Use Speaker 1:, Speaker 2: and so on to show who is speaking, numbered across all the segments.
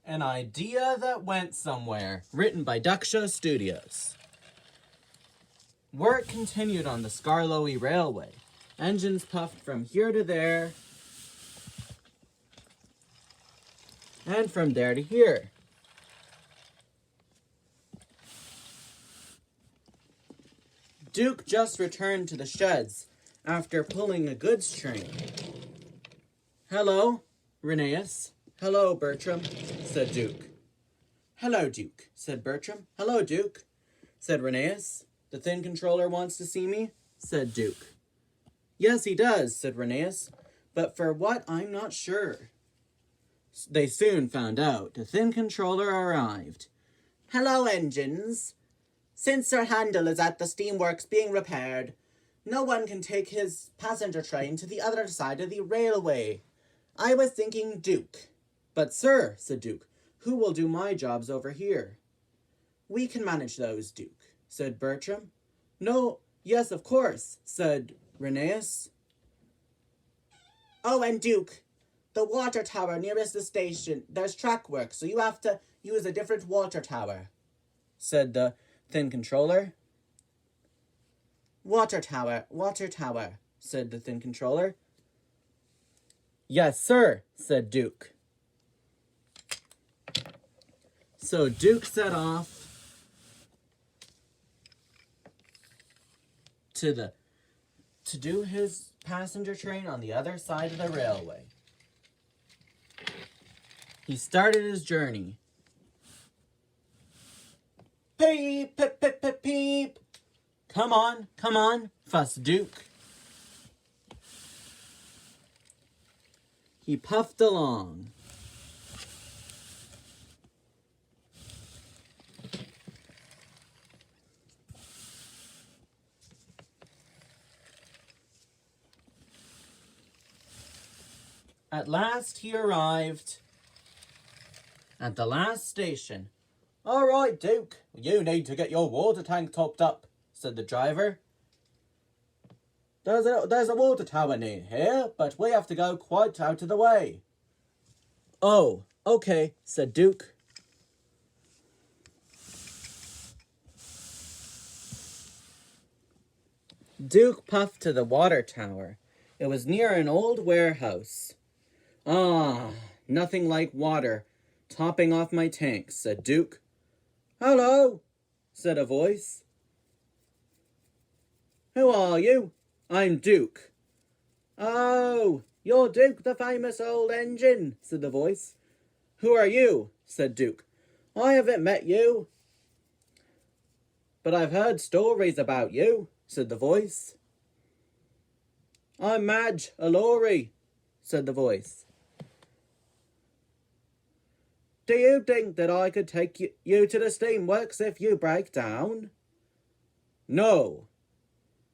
Speaker 1: An Idea That Went Somewhere, written by Duckshow Studios. Work continued on the Skarloey Railway. Engines puffed from here to there, and from there to here. Duke just returned to the sheds after pulling a goods train. "Hello, Rheneas. Hello, Bertram," said Duke. "Hello, Duke," said Bertram. "Hello, Duke," said Rheneas. "The thin controller wants to see me," said Duke. "Yes, he does," said Rheneas, "but for what, I'm not sure." They soon found out. The thin controller arrived. "Hello, engines. Since Sir Handel is at the steamworks being repaired, no one can take his passenger train to the other side of the railway. I was thinking Duke." "But, sir," said Duke, "who will do my jobs over here?" "We can manage those, Duke," said Bertram. "No, yes, of course," said Rheneas. "Oh, and Duke, the water tower nearest the station, there's track work, so you have to use a different water tower," said the thin controller. Water tower, said the thin controller. "Yes, sir," said Duke. So Duke set off to do his passenger train on the other side of the railway. He started his journey. "Peep, peep, peep, peep, peep. Come on, fussed Duke. He puffed along. At last he arrived at the last station. "All right, Duke, you need to get your water tank topped up," said the driver. There's a water tower near here, but we have to go quite out of the way." "Oh, okay," said Duke. Duke puffed to the water tower. It was near an old warehouse. "Ah, nothing like water topping off my tank," said Duke. "Hello," said a voice. "Who are you?" "I'm Duke." "Oh, you're Duke, the famous old engine," said the voice. "Who are you?" said Duke. "I haven't met you, but I've heard stories about you," said the voice. "I'm Madge, a lorry," said the voice. "Do you think that I could take you to the steamworks if you break down?" "No,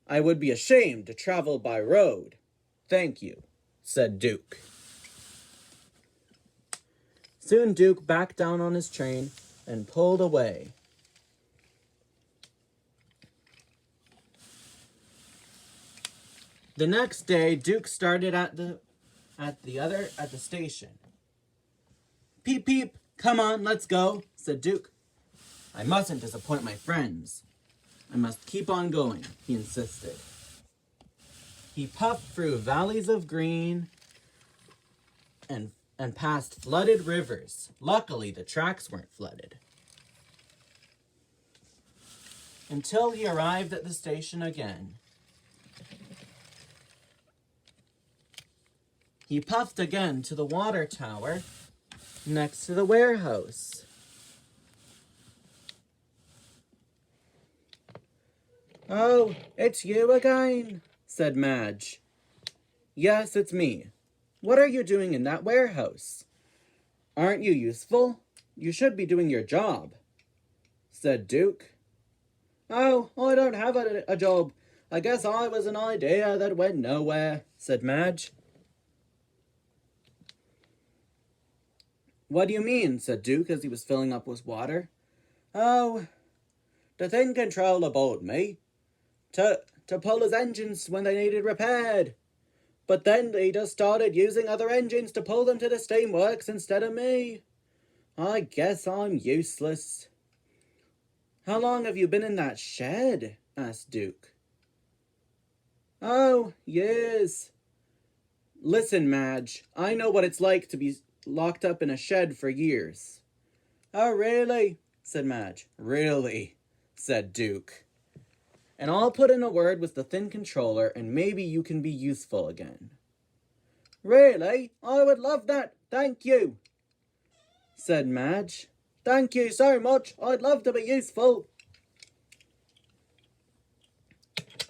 Speaker 1: I would be ashamed to travel by road. Thank you," said Duke. Soon Duke backed down on his train and pulled away. The next day, Duke started at the station. "Peep, peep, come on, let's go," said Duke. "I mustn't disappoint my friends. I must keep on going," he insisted. He puffed through valleys of green and past flooded rivers. Luckily, the tracks weren't flooded. Until he arrived at the station again. He puffed again to the water tower next to the warehouse. "Oh, it's you again," said Madge. "Yes, it's me. What are you doing in that warehouse? Aren't you useful? You should be doing your job," said Duke. "Oh, I don't have a job. I guess I was an idea that went nowhere," said Madge. "What do you mean?" said Duke as he was filling up with water. "Oh, the thin controller bought me to pull his engines when they needed repaired. But then he just started using other engines to pull them to the steamworks instead of me. I guess I'm useless. How long have you been in that shed? Asked Duke. Oh, years. Listen, Madge, I know what it's like to be locked up in a shed for years. Oh, really? Said Madge. Really, said Duke. And I'll put in a word with the thin controller and maybe you can be useful again. Really? I would love that. Thank you, said Madge. Thank you so much. I'd love to be useful.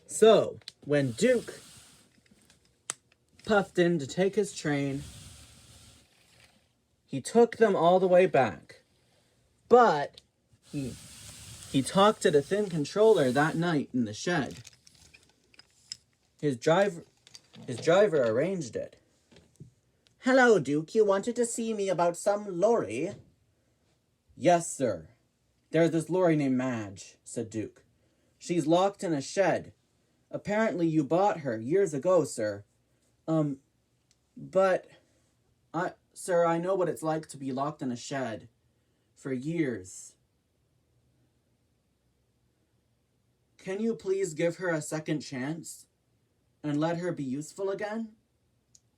Speaker 1: So, when Duke puffed in to take his train, he took them all the way back. But he talked to the thin controller that night in the shed. His driver arranged it. Hello, Duke. You wanted to see me about some lorry? Yes, sir. There's this lorry named Madge, said Duke. She's locked in a shed. Apparently you bought her years ago, sir. But sir, I know what it's like to be locked in a shed for years. Can you please give her a second chance and let her be useful again?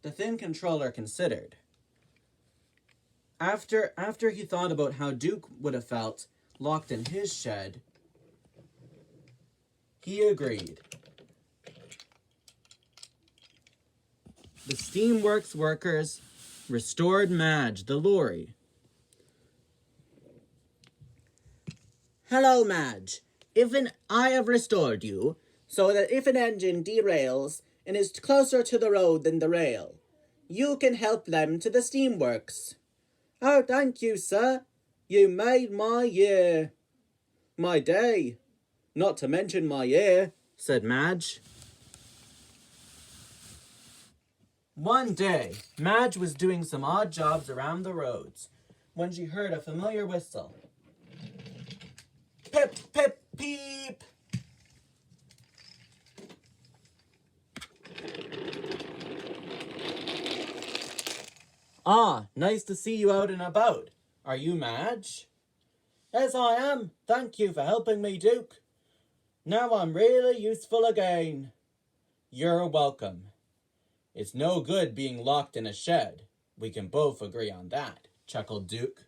Speaker 1: The thin controller considered. After he thought about how Duke would have felt locked in his shed, he agreed. The steamworks workers restored Madge, the lorry. Hello, Madge. I have restored you, so that if an engine derails and is closer to the road than the rail, you can help them to the steamworks. Oh, thank you, sir. You made my year. My day. Not to mention my year, said Madge. One day, Madge was doing some odd jobs around the roads when she heard a familiar whistle. Pip, pip, peep! Ah, nice to see you out and about. Are you Madge? Yes, I am. Thank you for helping me, Duke. Now I'm really useful again. You're welcome. It's no good being locked in a shed. We can both agree on that, chuckled Duke.